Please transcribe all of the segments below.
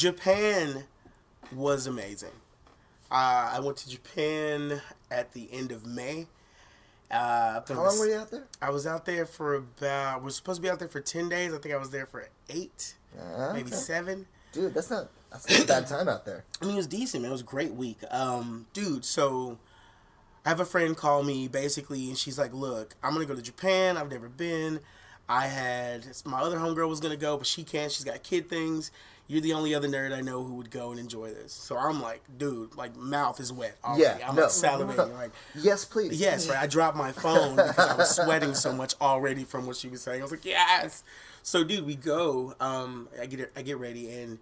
Japan was amazing. I went to Japan at the end of May. How long were you out there? I was out there for about... We're supposed to be out there for 10 days. I think I was there for 8, maybe 7. Dude, that's not a bad time out there. I mean, it was decent, man. It was a great week. Dude, so I have a friend call me, basically, and she's like, look, I'm going to go to Japan. I've never been. My other homegirl was going to go, but she can't. She's got kid things. You're the only other nerd I know who would go and enjoy this. So I'm like, dude, like, mouth is wet already. Yeah, I'm like salivating. Like, yes, please. Yes, right. I dropped my phone because I was sweating so much already from what she was saying. I was like, yes. So, dude, we go. I get ready, and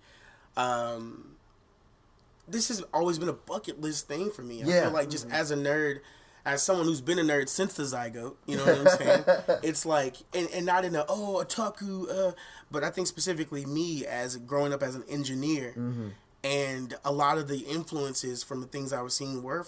this has always been a bucket list thing for me. I feel like just as a nerd, as someone who's been a nerd since the zygote, you know what I'm saying? It's like, and not in otaku, but I think specifically me as growing up as an engineer, and a lot of the influences from the things I was seeing were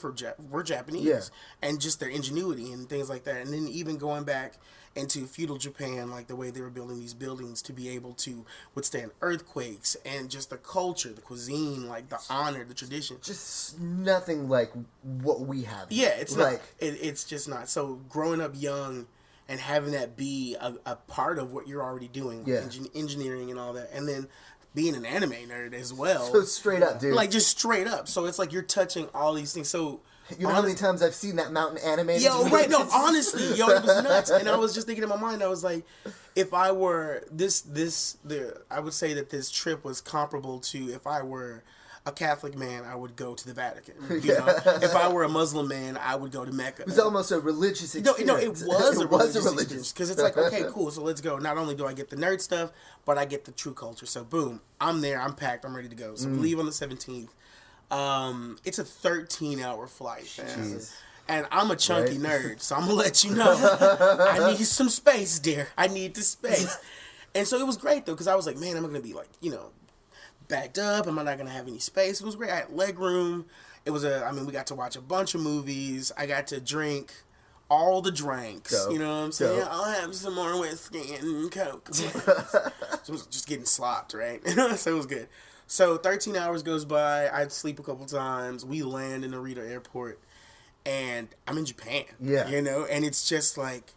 Japanese, and just their ingenuity and things like that. And then even going back into feudal Japan, like the way they were building these buildings to be able to withstand earthquakes, and just the culture, the cuisine, like the honor, the tradition. Just nothing like what we have. Yeah, it's like it's just not. So growing up young and having that be a part of what you're already doing, engineering and all that, and then being an anime nerd as well. So straight up, dude. Like just straight up. So it's like you're touching all these things. So you know how many times I've seen that mountain animated? Yo, right, no, honestly, it was nuts. And I was just thinking in my mind, I was like, if I were I would say that this trip was comparable to if I were a Catholic man, I would go to the Vatican. You know? If I were a Muslim man, I would go to Mecca. It was almost a religious experience. No, it was a religious experience. Because it's like, okay, cool, so let's go. Not only do I get the nerd stuff, but I get the true culture. So boom, I'm there, I'm packed, I'm ready to go. So we leave on the 17th. It's a 13-hour flight, fam. And I'm a chunky nerd, so I'm going to let you know. I need some space, dear. I need the space. And so it was great, though, because I was like, man, I'm going to be, like, you know, backed up. Am I not going to have any space? It was great. I had leg room. It was we got to watch a bunch of movies. I got to drink all the drinks. Dope. You know what I'm saying? Dope. I'll have some more whiskey and Coke. So it was just getting slopped, right? So it was good. So 13 hours goes by. I'd sleep a couple times. We land in Narita Airport, and I'm in Japan. Yeah. You know, and it's just like,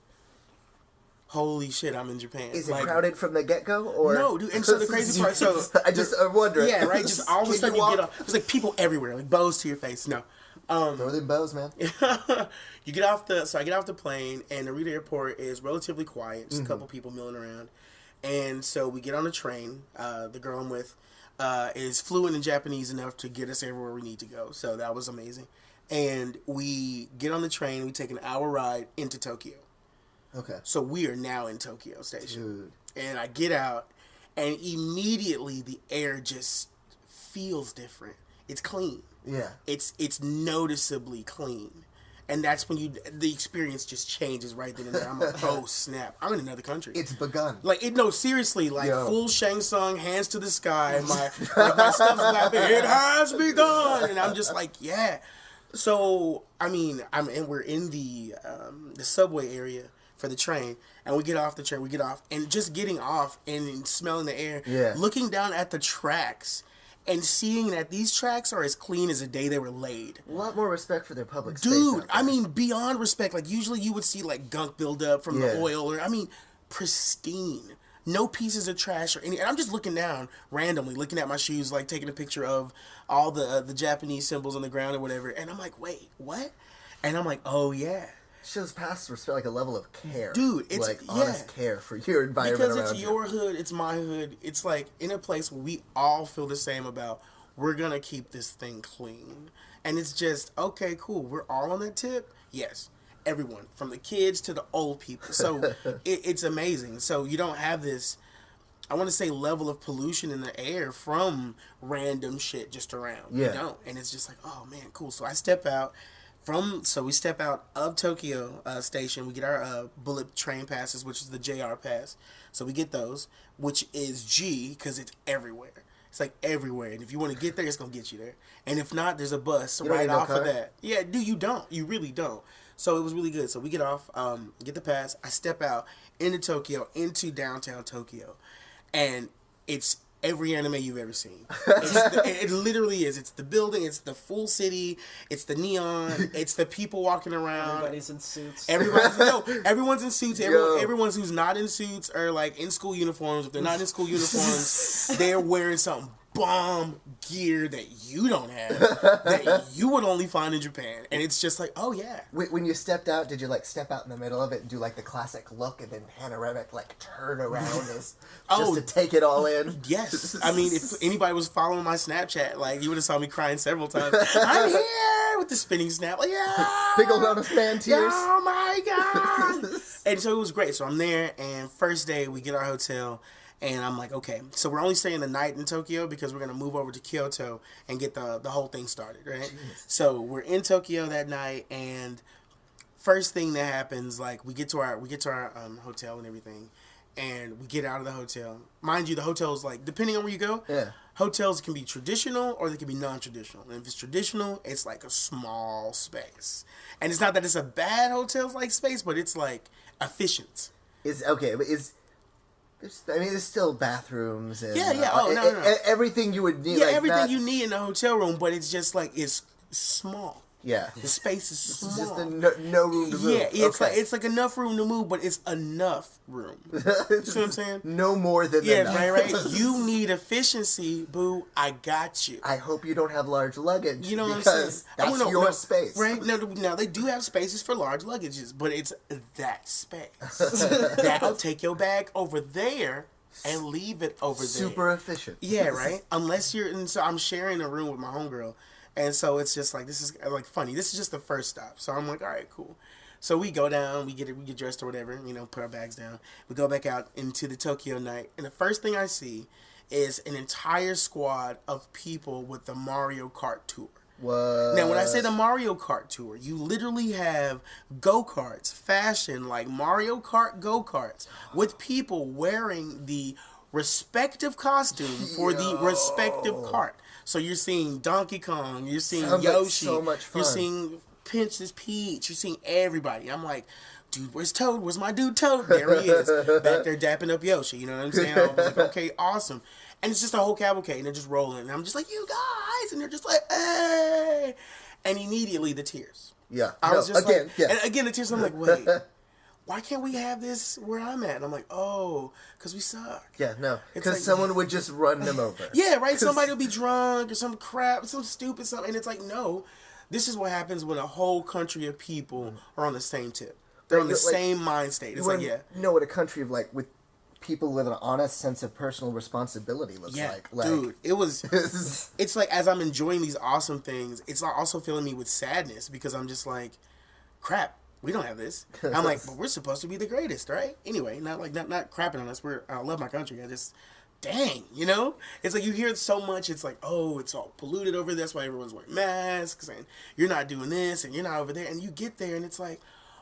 holy shit, I'm in Japan. Is it crowded from the get-go? Or? No, dude. And so the crazy part, I'm wondering. Yeah, right? Just all of a sudden you get off. There's like people everywhere, like bows to your face. No. Throw them bows, man. I get off the plane, and Narita Airport is relatively quiet. Just a couple people milling around. And so we get on the train. The girl I'm with is fluent in Japanese enough to get us everywhere we need to go. So that was amazing. And we get on the train. We take an hour ride into Tokyo. Okay. So we are now in Tokyo Station. Dude. And I get out, and immediately the air just feels different. It's clean. Yeah. It's noticeably clean. And that's when the experience just changes right then and there. I'm like, oh snap, I'm in another country. It's begun. Like, seriously, like, full Shang Tsung, hands to the sky, my stuff's clapping, it has begun! And I'm just like, yeah. So, we're in the subway area for the train, and we get off the train, and just getting off and smelling the air, looking down at the tracks, and seeing that these tracks are as clean as the day they were laid. A lot more respect for their public space. Dude, beyond respect. Like, usually you would see, like, gunk build up from the oil, or, pristine. No pieces of trash or any. And I'm just looking down randomly, looking at my shoes, like, taking a picture of all the Japanese symbols on the ground or whatever. And I'm like, wait, what? And I'm like, oh, yeah. Shows past respect, like a level of care. Dude, it's like honest care for your environment. Because it's your hood, it's my hood. It's like in a place where we all feel the same about, we're gonna keep this thing clean. And it's just, okay, cool. We're all on that tip? Yes. Everyone, from the kids to the old people. So it's amazing. So you don't have this, I want to say, level of pollution in the air from random shit just around. Yeah. You don't. And it's just like, oh man, cool. So I step out. We step out of Tokyo Station. We get our bullet train passes, which is the JR pass. So we get those, which is G, because it's everywhere. It's like everywhere. And if you want to get there, it's going to get you there. And if not, there's a bus right off of that. Yeah, dude, you don't. You really don't. So it was really good. So we get off, get the pass. I step out into Tokyo, into downtown Tokyo. And it's every anime you've ever seen. It literally is. It's the building. It's the full city. It's the neon. It's the people walking around. Everybody's in suits. Everyone's in suits. Everyone's who's not in suits are like in school uniforms. If they're not in school uniforms, they're wearing something bomb gear that you don't have, that you would only find in Japan. And it's just like, oh yeah. When you stepped out, did you like step out in the middle of it and do like the classic look and then panoramic like turn around just to take it all in? Yes. I mean, if anybody was following my Snapchat, like you would have saw me crying several times. I'm here with the spinning snap. Like, yeah. Big old honest man tears. Oh my God. And so it was great. So I'm there, and first day we get our hotel. And I'm like, okay, so we're only staying the night in Tokyo because we're going to move over to Kyoto and get the whole thing started, right? Jeez. So we're in Tokyo that night, and first thing that happens, like we get to our hotel and everything, and we get out of the hotel. Mind you, the hotel's like, depending on where you go, hotels can be traditional or they can be non-traditional. And if it's traditional, it's like a small space. And it's not that it's a bad hotel-like space, but it's like efficient. There's still bathrums and no. Everything you would need. Yeah, like everything you need in a hotel room, but it's just like it's small. Yeah, the space is small. It's just no room to move. Yeah, it's like enough room to move, but it's enough room. You see what I'm saying? No more than enough. Yeah, right. You need efficiency, boo. I got you. I hope you don't have large luggage. You know what I'm saying? That's your space, right? Now they do have spaces for large luggages, but it's that space that'll take your bag over there and leave it over there. Super efficient. Yeah, right. Unless so I'm sharing a room with my homegirl. And so it's just like, this is like funny. This is just the first stop. So I'm like, all right, cool. So we go down, we get dressed or whatever, put our bags down. We go back out into the Tokyo night. And the first thing I see is an entire squad of people with the Mario Kart tour. What? Now, when I say the Mario Kart tour, you literally have go-karts fashioned like Mario Kart go-karts with people wearing the respective costume for the respective kart. So you're seeing Donkey Kong, you're seeing Yoshi, like so much fun. You're seeing Princess Peach, you're seeing everybody. I'm like, dude, where's Toad? Where's my dude Toad? There he is, back there dapping up Yoshi. You know what I'm saying? I was like, okay, awesome. And it's just a whole cavalcade, and they're just rolling. And I'm just like, you guys, and they're just like, hey, and immediately the tears. Yeah, I was just again, and again the tears. I'm like, wait. Why can't we have this where I'm at? And I'm like, oh, because we suck. Yeah, no. Because someone would just run them over. Yeah, right? Somebody will be drunk or some crap, some stupid something. And it's like, no, this is what happens when a whole country of people are on the same tip. They're on the same mind state. It's like, yeah. You know what a country of, like, with people with an honest sense of personal responsibility looks like. Dude, it was, it's like, as I'm enjoying these awesome things, it's also filling me with sadness because I'm just like, crap. We don't have this. I'm like, but we're supposed to be the greatest, right? Anyway, not crapping on us. I love my country. I just, dang, It's like you hear it so much. It's like, oh, it's all polluted over there. That's why everyone's wearing masks and you're not doing this and you're not over there. And you get there and it's like,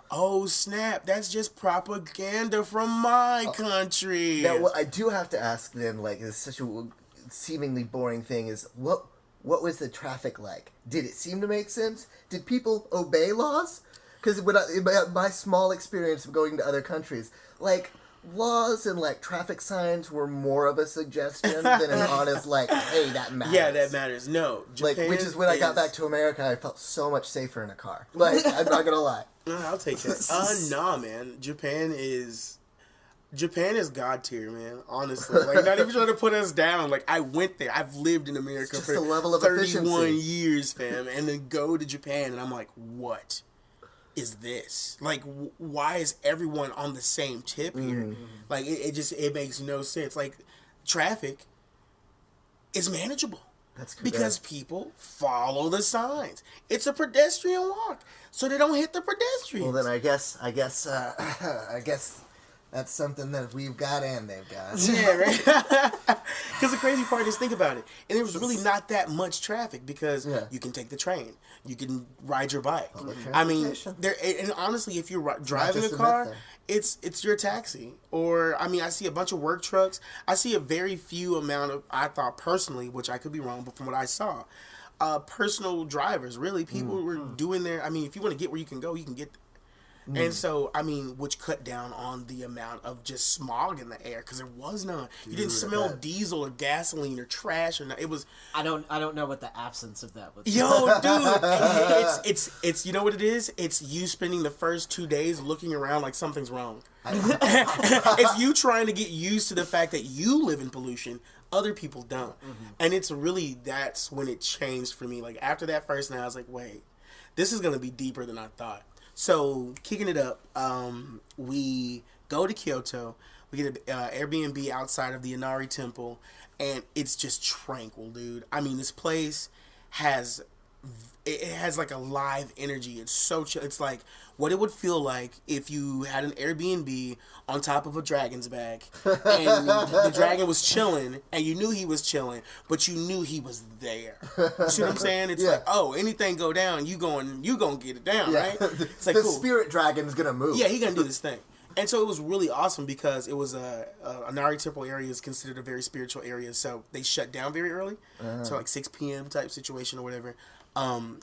oh snap, that's just propaganda from my country. Now, what I do have to ask then, like, it's such a seemingly boring thing, is what was the traffic like? Did it seem to make sense? Did people obey laws? Because my small experience of going to other countries, like, laws and, like, traffic signs were more of a suggestion than an honest, like, hey, that matters. Yeah, that matters. No. Japan which is when I got back to America, I felt so much safer in a car. Like, I'm not going to lie. I'll take that. Nah, man. Japan is God tier, man. Honestly, like, not even trying to put us down. Like, I went there. I've lived in America for the level of 31 efficiency. years, fam, and then go to Japan, and I'm like, what is this? Like, why is everyone on the same tip here? Mm-hmm. Like, it makes no sense. Like, traffic is manageable. That's good. Because people follow the signs. It's a pedestrian walk, so they don't hit the pedestrians. Well, then I guess that's something that we've got and they've got. Yeah, right? Because the crazy part is, think about it. And there was really not that much traffic because you can take the train. You can ride your bike. I mean, and honestly, if you're driving a car, it's your taxi. Or, I mean, I see a bunch of work trucks. I see a very few amount of, I thought personally, which I could be wrong, but from what I saw, personal drivers, really. People were doing their, I mean, if you want to get where you can go, you can get there. And so, I mean, which cut down on the amount of just smog in the air because there was none. You didn't smell diesel or gasoline or trash or nothing. It was. I don't know what the absence of that was. Yo, dude, it's you know what it is? It's you spending the first 2 days looking around like something's wrong. It's you trying to get used to the fact that you live in pollution. Other people don't. And it's really, that's when it changed for me. Like, after that first night, I was like, wait, this is going to be deeper than I thought. So, kicking it up, we go to Kyoto. We get an Airbnb outside of the Inari Temple, and it's just tranquil, dude. I mean, this place has like a live energy. It's so chill. It's like what it would feel like if you had an Airbnb on top of a dragon's back, and the dragon was chilling, and you knew he was chilling, but you knew he was there. You see what I'm saying? It's like, oh, anything go down, you gonna get it down, right? It's like the cool. spirit dragon's gonna move. Yeah, he gonna do this thing. And so it was really awesome because it was Inari Temple area is considered a very spiritual area, so they shut down very early, so like 6 p.m. type situation or whatever.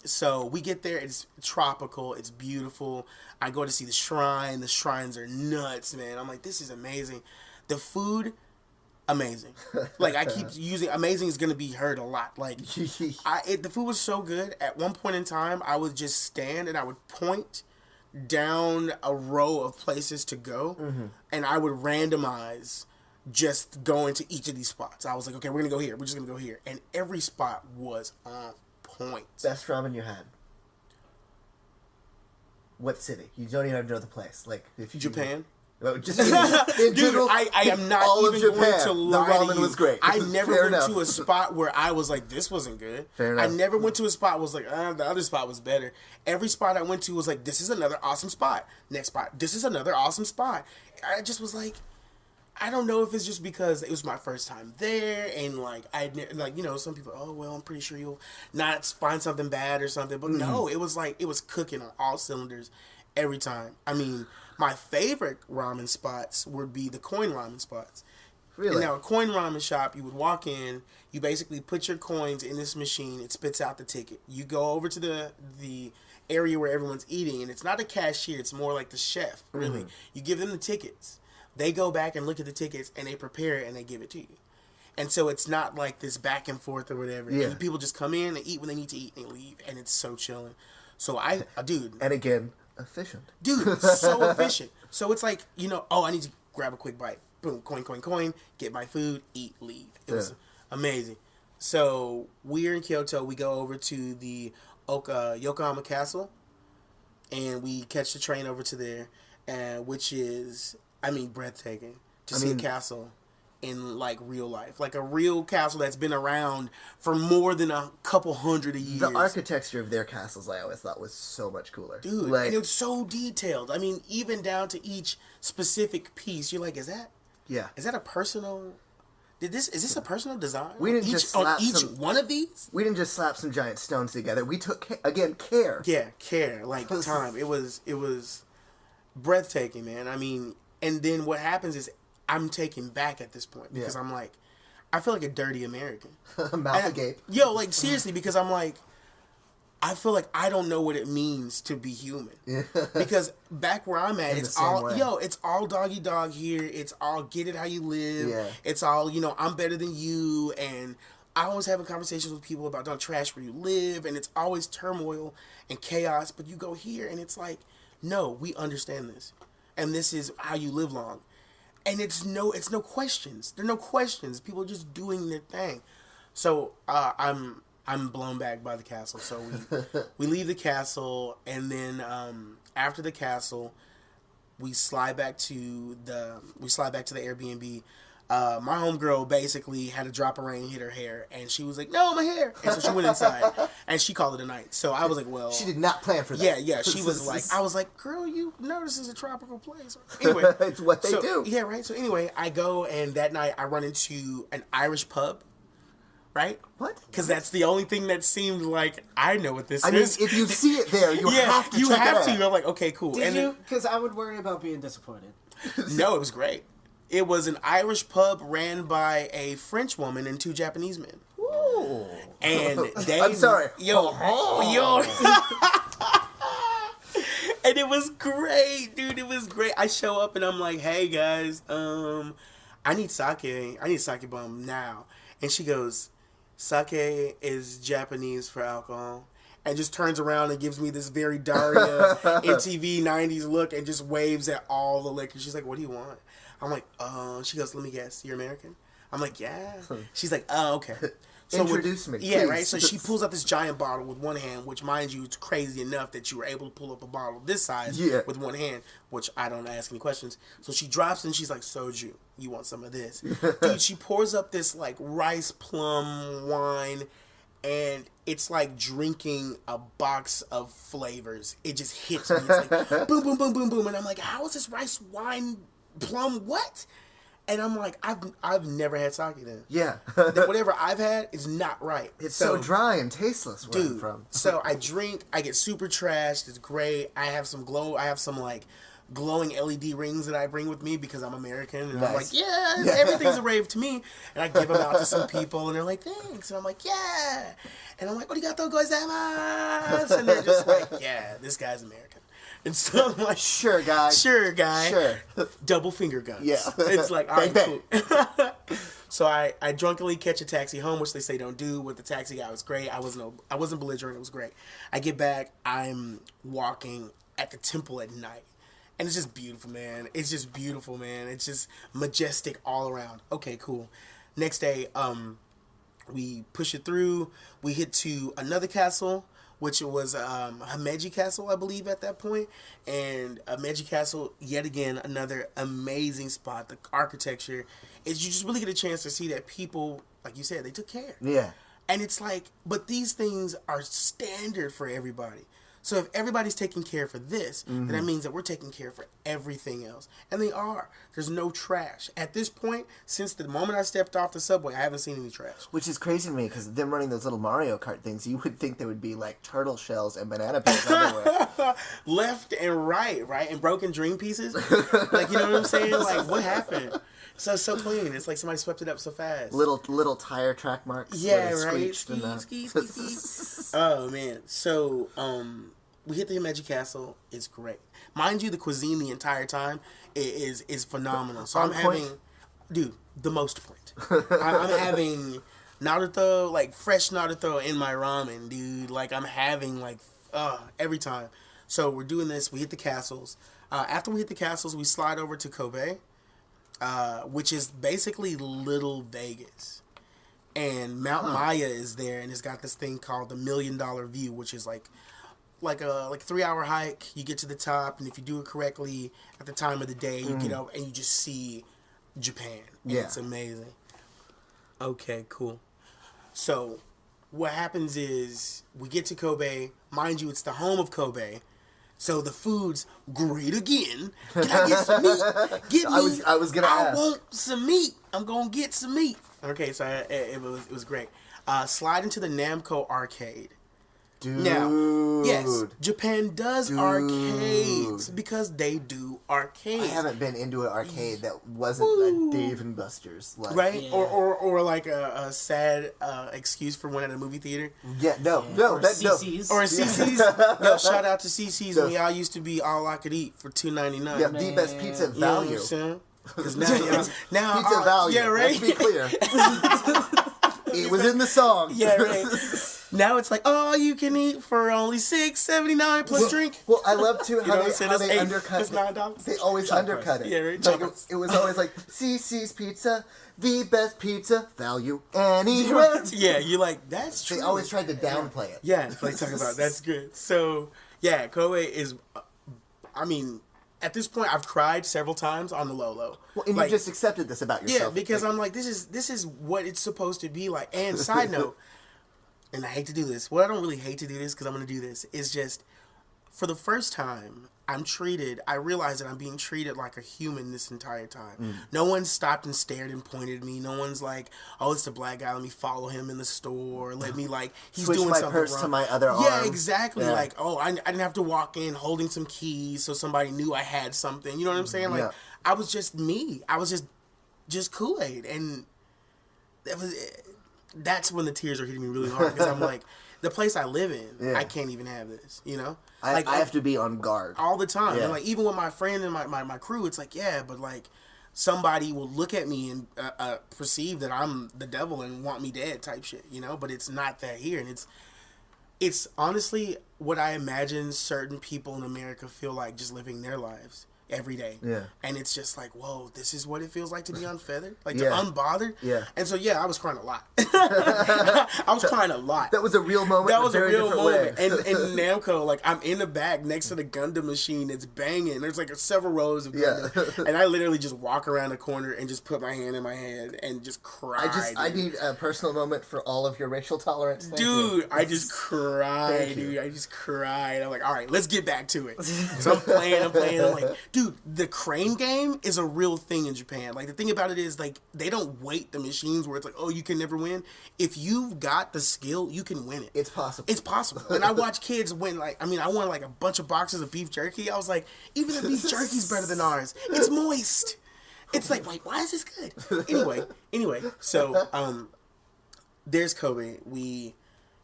So we get there, it's tropical, it's beautiful. I go to see the shrine. The shrines are nuts, man. I'm like, this is amazing. The food, amazing. Like, I keep using, amazing is going to be heard a lot. Like, the food was so good. At one point in time, I would just stand and I would point down a row of places to go, and I would randomize just going to each of these spots. I was like, okay, we're going to go here. We're just going to go here. And every spot was on point. Best ramen you had? What city? You don't even have to know the place. Like, if you Japan. Just in Dude, general, I am not all even of Japan, going to lie the ramen to you. was great. I never went enough. to a spot where I was like, this wasn't good. Fair enough. I never went to a spot was like, the other spot was better. Every spot I went to was like, this is another awesome spot. Next spot, this is another awesome spot. I just was like, I don't know if it's just because it was my first time there, and like some people, oh well, I'm pretty sure you'll not find something bad or something, but no, it was like it was cooking on all cylinders every time. I mean, my favorite ramen spots would be the coin ramen spots. Really? And now a coin ramen shop, you would walk in, you basically put your coins in this machine, it spits out the ticket. You go over to the area where everyone's eating, and it's not a cashier, it's more like the chef, really. You give them the tickets. They go back and look at the tickets, and they prepare it, and they give it to you. And so it's not like this back and forth or whatever. Yeah. And people just come in, they eat when they need to eat, and they leave, and it's so chilling. So dude. And again, efficient. Dude, so efficient. So it's like, I need to grab a quick bite. Boom, coin, get my food, eat, leave. It was amazing. So we're in Kyoto. We go over to the Yokohama Castle, and we catch the train over to there, which is, breathtaking to see a castle in like real life, like a real castle that's been around for more than a couple hundred of years. The architecture of their castles, I always thought was so much cooler, dude. And it was so detailed. I mean, even down to each specific piece. You're like, is that a personal? Is this a personal design? We didn't just slap one of these. We didn't just slap some giant stones together. We took care. Yeah, care, like time. It was breathtaking, man. I mean, and then what happens is I'm taken back at this point because I'm like, I feel like a dirty American. Mouth agape. Yo, like seriously, because I'm like, I feel like I don't know what it means to be human. Because back where I'm at, it's all doggy dog here. It's all get it how you live. Yeah. It's all, I'm better than you. And I always having conversations with people about don't trash where you live. And it's always turmoil and chaos. But you go here and it's like, no, we understand this. And this is how you live long. And it's no questions. There are no questions. People are just doing their thing. So I'm blown back by the castle. So we leave the castle, and then after the castle, we slide back to the Airbnb. My homegirl basically had a drop of rain hit her hair, and she was like, "No, my hair!" And so she went inside, and she called it a night. So I was like, "Well, she did not plan for that." Yeah. She was like, "I was like, girl, you know this is a tropical place." Anyway, it's what they do. Yeah, right. So anyway, I go, and that night I run into an Irish pub. Right? What? Because that's the only thing that seemed like I know what this is. I mean, if you see it there, you have to check it out. I'm like, okay, cool. Did you? Because I would worry about being disappointed. No, it was great. It was an Irish pub ran by a French woman and 2 Japanese men. Ooh. And they... I'm sorry. Yo. And it was great, dude. It was great. I show up and I'm like, hey guys, I need sake. I need sake bomb now. And she goes, sake is Japanese for alcohol. And just turns around and gives me this very Daria MTV 90s look and just waves at all the liquor. She's like, what do you want? I'm like, she goes, let me guess, you're American? I'm like, yeah. She's like, oh, okay. So Introduce me, yeah, please. right? So she pulls out this giant bottle with one hand, which, mind you, it's crazy enough that you were able to pull up a bottle this size with one hand, which I don't ask any questions. So she drops it and she's like, soju, you want some of this? Dude, she pours up this, like, rice plum wine, and it's like drinking a box of flavors. It just hits me. It's like, boom, boom, boom, boom, boom. And I'm like, how is this rice wine plum what? And I'm like, I've never had sake then. Yeah. Whatever I've had is not right. It's so dry and tasteless where I'm from. So I drink, I get super trashed, it's great. I have some like glowing LED rings that I bring with me because I'm American. And I'm like, yeah, everything's a rave to me. And I give them out to some people and they're like, thanks. And I'm like, yeah. And I'm like, arigatou gozaimasu. And they're just like, yeah, this guy's American. And so I'm like, sure, guy. Sure, guy. Sure. Double finger guns. Yeah. It's like, all right, bang, cool. So I drunkenly catch a taxi home, which they say don't do. With the taxi guy, it was great. I wasn't belligerent. It was great. I get back. I'm walking at the temple at night. And it's just beautiful, man. It's just beautiful, man. It's just majestic all around. Okay, cool. Next day, we push it through. We hit to another castle, which was Himeji Castle, I believe, at that point. And Himeji Castle, yet again, another amazing spot. The architecture is, you just really get a chance to see that people, like you said, they took care. Yeah. And it's like, but these things are standard for everybody. So if everybody's taking care for this, then that means that we're taking care for everything else. And they are. There's no trash. At this point, since the moment I stepped off the subway, I haven't seen any trash. Which is crazy to me, because them running those little Mario Kart things, you would think there would be, like, turtle shells and banana peels everywhere. Left and right? And broken dream pieces? Like, you know what I'm saying? Like, what happened? So clean. It's like somebody swept it up so fast. Little tire track marks. Yeah, right. Ski. Oh, man. So, we hit the Himeji Castle. It's great. Mind you, the cuisine the entire time is phenomenal. So I'm having, dude, the most point. I'm having Naruto, like fresh Naruto in my ramen, dude. Like I'm having like every time. So we're doing this. We hit the castles. After we hit the castles, we slide over to Kobe, which is basically Little Vegas. And Mount Maya is there, and it's got this thing called the $1 Million View, which is like a 3-hour hike. You get to the top, and if you do it correctly at the time of the day, you get up and you just see Japan. And it's amazing. Okay, cool. So what happens is we get to Kobe. Mind you, it's the home of Kobe. So the food's great again. Can I get some meat? I was gonna ask. I want some meat. I'm gonna get some meat. Okay, so it was great. Slide into the Namco arcade. Dude. Now, yes, Japan does arcades because they do arcades. I haven't been into an arcade that wasn't a Dave and Buster's. Like, right? Yeah. Or like a sad excuse for one at a movie theater. Yeah, no. Or CC's. Or CC's. Yo, shout out to CC's when y'all used to be all I could eat for $2.99. Yeah, the best pizza value. You know what I'm saying? Because now pizza value. Yeah, right? Let's be clear. It was in the song. Yeah, right. Now it's like, oh, you can eat for only $6.79 plus drink. Well, I love too how they undercut it. $9. They always undercut it. Yeah, right. Like it was always like CC's Pizza, the best pizza value anywhere. Yeah, you're like, that's true. They always tried to downplay it. Yeah, like talking about that's good. So yeah, Kobe is. I mean, at this point, I've cried several times on the low. Well, and you just accepted this about yourself. Yeah, because I'm like, this is what it's supposed to be like. And side note, and I hate to do this. Well, I don't really hate to do this because I'm going to do this. It's just, for the first time, I realize that I'm being treated like a human this entire time. No one stopped and stared and pointed at me. No one's like, oh, it's the black guy. Let me follow him in the store. Let me he's switch doing my something purse wrong. To my other arm. Yeah, exactly. Yeah. Like, oh, I didn't have to walk in holding some keys so somebody knew I had something. You know what I'm saying? Like, I was just me. I was just Kool-Aid. And that's when the tears are hitting me really hard because I'm like, the place I live in, Yeah. I can't even have this, you know? I have to be on guard. All the time. Yeah. And, like, even with my friend and my crew, it's like, yeah, but, like, somebody will look at me and perceive that I'm the devil and want me dead type shit, you know? But it's not that here. And it's honestly what I imagine certain people in America feel like just living their lives every day. Yeah. And it's just like, whoa, this is what it feels like to be unfeathered? Like, Yeah. to unbothered? Yeah. And so, yeah, I was crying a lot. I was crying a lot. That was a real moment. That was a very real different moment. way. And Namco, like, I'm in the back next to the Gundam machine. It's banging. There's, like, several rows of Gundam. And I literally just walk around the corner and just put my hand in my head and just cry. I need a personal moment for all of your racial tolerance. Thank Dude, you. I just cried, dude. I just cried. I'm like, all right, let's get back to it. So I'm playing. I'm like, dude, the crane game is a real thing in Japan. Like, the thing about it is, like, they don't weight the machines where it's like, oh, you can never win. If you've got the skill, you can win it. It's possible. It's possible. And I watch kids win, like, I mean, I won, like, a bunch of boxes of beef jerky. I was like, even the beef jerky's better than ours. It's moist. It's like, wait, why is this good? Anyway, so, there's Kobe. We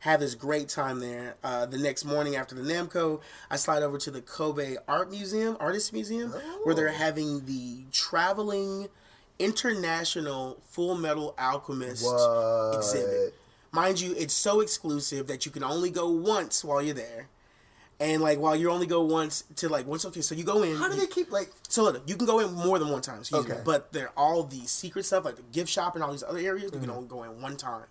have this great time there. The next morning after the Namco, I slide over to the Kobe Artist Museum, where they're having the traveling international Full Metal Alchemist exhibit. Mind you, it's so exclusive that you can only go once while you're there. And, like, while you only go once to, like, once, okay, so you go in. How do they keep, like... So, look, you can go in more than one time, excuse me. Okay. But they're all the secret stuff, like the gift shop and all these other areas, you can only go in one time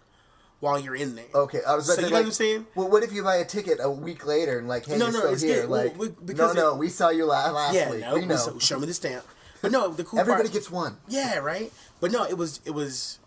while you're in there. Okay, I was about So to you say, know like, what I'm saying? Well, what if you buy a ticket a week later and, like, hey, No, you're no, still it's here? good. Like, Well, because we saw you last Yeah, week. no, We know. so show me the stamp. But no, the cool Everybody part, gets one. yeah, right? But no, it was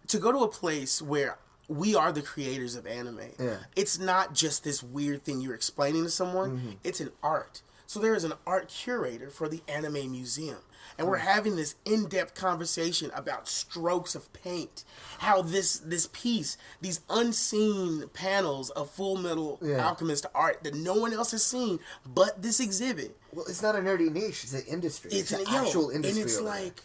to go to a place where we are the creators of anime. Yeah. It's not just this weird thing you're explaining to someone. It's an art. So there is an art curator for the anime museum. And we're having this in-depth conversation about strokes of paint. How this piece, these unseen panels of Full Metal Alchemist art that no one else has seen but this exhibit. Well, it's not a nerdy niche. It's an industry. It's an actual industry. And it's over there. like...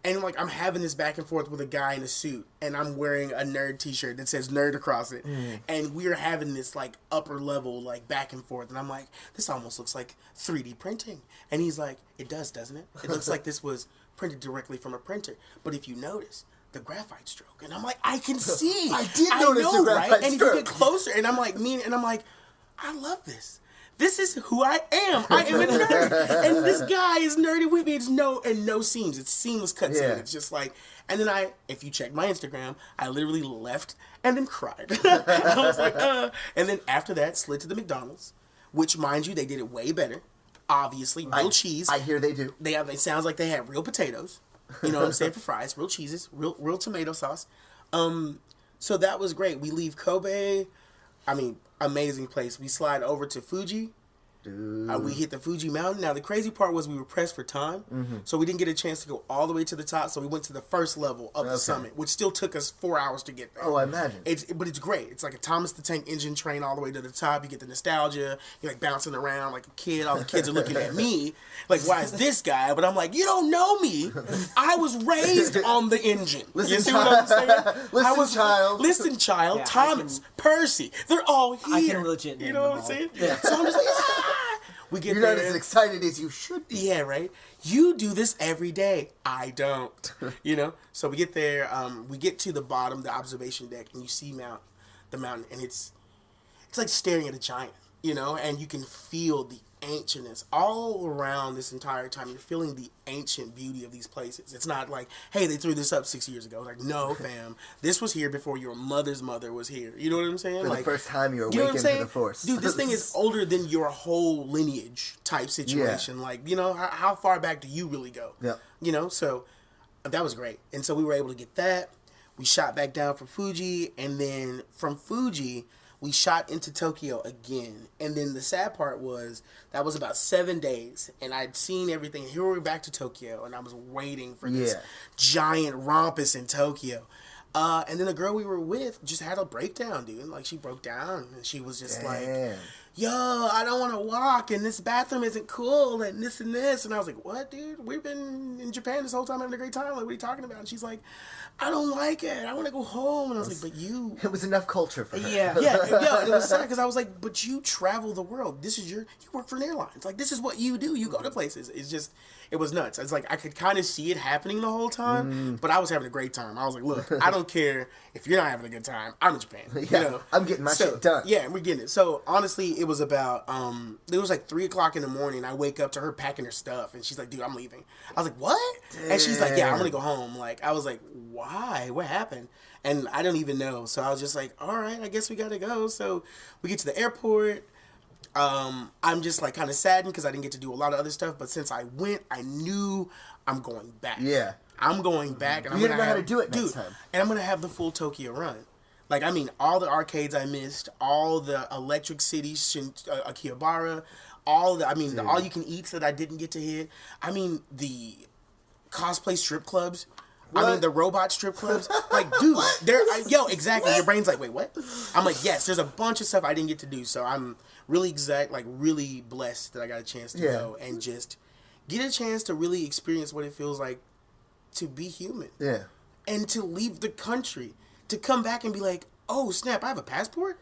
And, like, I'm having this back and forth with a guy in a suit, and I'm wearing a nerd t-shirt that says nerd across it. And we're having this, like, upper level, like, back and forth. And I'm like, this almost looks like 3D printing. And he's like, it does, doesn't it? It looks like this was printed directly from a printer. But if you notice, the graphite stroke. And I'm like, I can see. I did notice the graphite right? And if you stroke. get closer, and I'm like, I love this. This is who I am. I am a nerd. And this guy is nerdy with me. It's no seams. It's seamless cuts in. It's just like, and then if you check my Instagram, I literally left and then cried. I was like, And then after that, slid to the McDonald's, which, mind you, they did it way better. Obviously, real cheese. I hear they do. It sounds like they had real potatoes. You know what I'm saying, for fries. Real cheeses. Real tomato sauce. So that was great. We leave Kobe. I mean, amazing place. We slide over to Fuji. We hit the Fuji mountain. Now, the crazy part was we were pressed for time, so we didn't get a chance to go all the way to the top, so we went to the first level of the summit, which still took us 4 hours to get there. Oh, I imagine. But it's great. It's like a Thomas the Tank Engine train all the way to the top. You get the nostalgia. You're, like, bouncing around like a kid. All the kids are looking at me like, why is this guy? But I'm like, you don't know me. I was raised on the engine. You see what I'm saying? Child. Listen, child. Yeah, Thomas, Percy. They're all here. I can legit name You know what I'm them saying? all. Yeah. So I'm just like, ah! We get You're there. not as excited as you should be. Yeah, right? You do this every day. I don't. You know? So we get there. We get to the bottom, the observation deck, and you see the mountain, and it's like staring at a giant, you know? And you can feel the ancientness all around this entire time. You're feeling the ancient beauty of these places. It's not like, hey, they threw this up 6 years ago. Like, no, fam. This was here before your mother's mother was here. You know what I'm saying? For like, the first time you're you know what I'm awakened to saying? the Force. Dude, this thing is older than your whole lineage type situation. Like, you know, how far back do you really go? Yeah. You know, so that was great. And so we were able to get that. We shot back down from Fuji, and then from Fuji, we shot into Tokyo again. And then the sad part was that was about 7 days, and I'd seen everything. Here we're back to Tokyo, and I was waiting for this giant rompus in Tokyo. And then the girl we were with just had a breakdown, dude. Like, she broke down, and she was just like, yo, I don't want to walk, and this bathroom isn't cool, and this and this. And I was like, what, dude? We've been in Japan this whole time having a great time. Like, what are you talking about? And she's like, I don't like it. I want to go home. And I was like, but you... It was enough culture for her. Yeah. Yeah, and it was sad because I was like, but you travel the world. This is you work for an airlines. Like, this is what you do. You go to places. It's just, it was nuts. It's like, I could kind of see it happening the whole time, but I was having a great time. I was like, look, I don't care if you're not having a good time. I'm in Japan. Yeah, You know? I'm getting my shit done. Yeah, and we're getting it. So, honestly, it was about, it was like 3 o'clock in the morning. I wake up to her packing her stuff, and she's like, dude, I'm leaving. I was like, what? Damn. And she's like, yeah, I'm going to go home. Like, I was like, why? What happened? And I don't even know. So I was just like, all right, I guess we got to go. So we get to the airport. I'm just like kind of saddened because I didn't get to do a lot of other stuff. But since I went, I knew I'm going back. Yeah. I'm going back. And I'm You going gotta know how to do it next dude, time. And I'm going to have the full Tokyo run. Like, I mean, all the arcades I missed, all the Electric City, Akihabara, all the all-you-can-eats that I didn't get to hit. I mean, the cosplay strip clubs. What? I mean, the robot strip clubs. Like, dude, exactly. Your brain's like, wait, what? I'm like, yes, there's a bunch of stuff I didn't get to do. So I'm really really blessed that I got a chance to go and just get a chance to really experience what it feels like to be human. Yeah. And to leave the country. To come back and be like, oh, snap, I have a passport?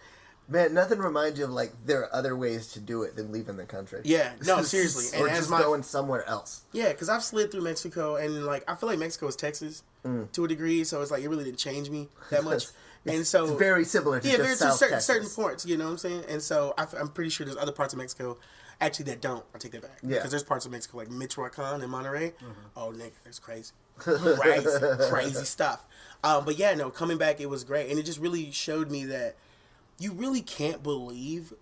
Man, nothing reminds you of, like, there are other ways to do it than leaving the country. Yeah, no, seriously. Or just going somewhere else. Yeah, because I've slid through Mexico, and, like, I feel like Mexico is Texas to a degree, so it's like, it really didn't change me that much. And so... It's very similar to just South Texas. certain parts, you know what I'm saying? And so I'm pretty sure there's other parts of Mexico, actually, that don't. I take that back. Yeah. Because there's parts of Mexico, like Michoacan and Monterrey. Oh, nigga, that's crazy. Crazy stuff. But yeah, no, coming back, it was great. And it just really showed me that you really can't believe,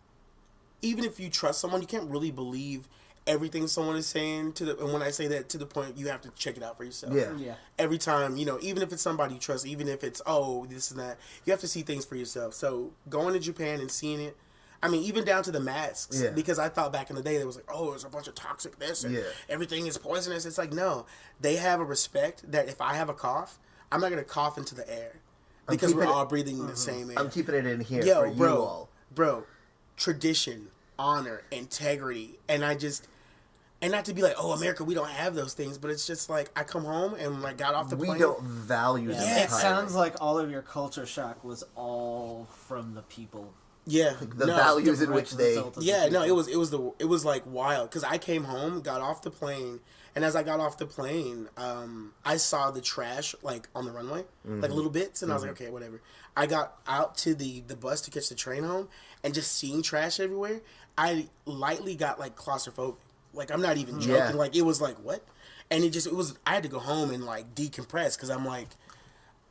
even if you trust someone, you can't really believe everything someone is saying and when I say that, to the point you have to check it out for yourself. Yeah. Every time, you know, even if it's somebody you trust, even if it's, oh, this and that, you have to see things for yourself. So going to Japan and seeing it, I mean, even down to the masks, because I thought back in the day, there was like, oh, there's a bunch of toxic this, and everything is poisonous. It's like, no, they have a respect that if I have a cough, I'm not going to cough into the air because we're all breathing the same air. I'm keeping it in here for you all. Bro, tradition, honor, integrity, and not to be like, oh, America, we don't have those things, but it's just like, I come home and like got off the plane. We don't value them. It sounds like all of your culture shock was all from the people. Yeah, The values in which they... Yeah, no, it was like wild, because I came home, got off the plane, and as I got off the plane, I saw the trash, like, on the runway, like, little bits, and I was like, okay, whatever. I got out to the bus to catch the train home, and just seeing trash everywhere, I lightly got, like, claustrophobic. Like, I'm not even joking. Yeah. Like, it was like, what? And I had to go home and, like, decompress, because I'm like,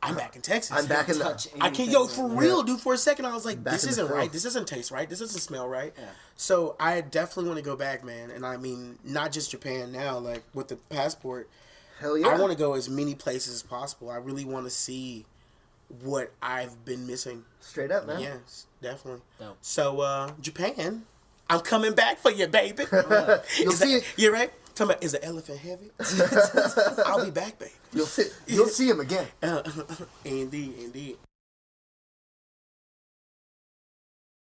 I'm back in Texas. I'm back in the... I can't, for real, dude. For a second, I was like, this isn't right. This doesn't taste right. This doesn't smell right. Yeah. So I definitely want to go back, man. And I mean, not just Japan now, like with the passport. Hell yeah. I want to go as many places as possible. I really want to see what I've been missing. Straight up, man. Yes, definitely. Dope. So, Japan, I'm coming back for you, baby. You'll see it. You're right. Talking about, is the elephant heavy? I'll be back, baby. You'll see him again. Indeed.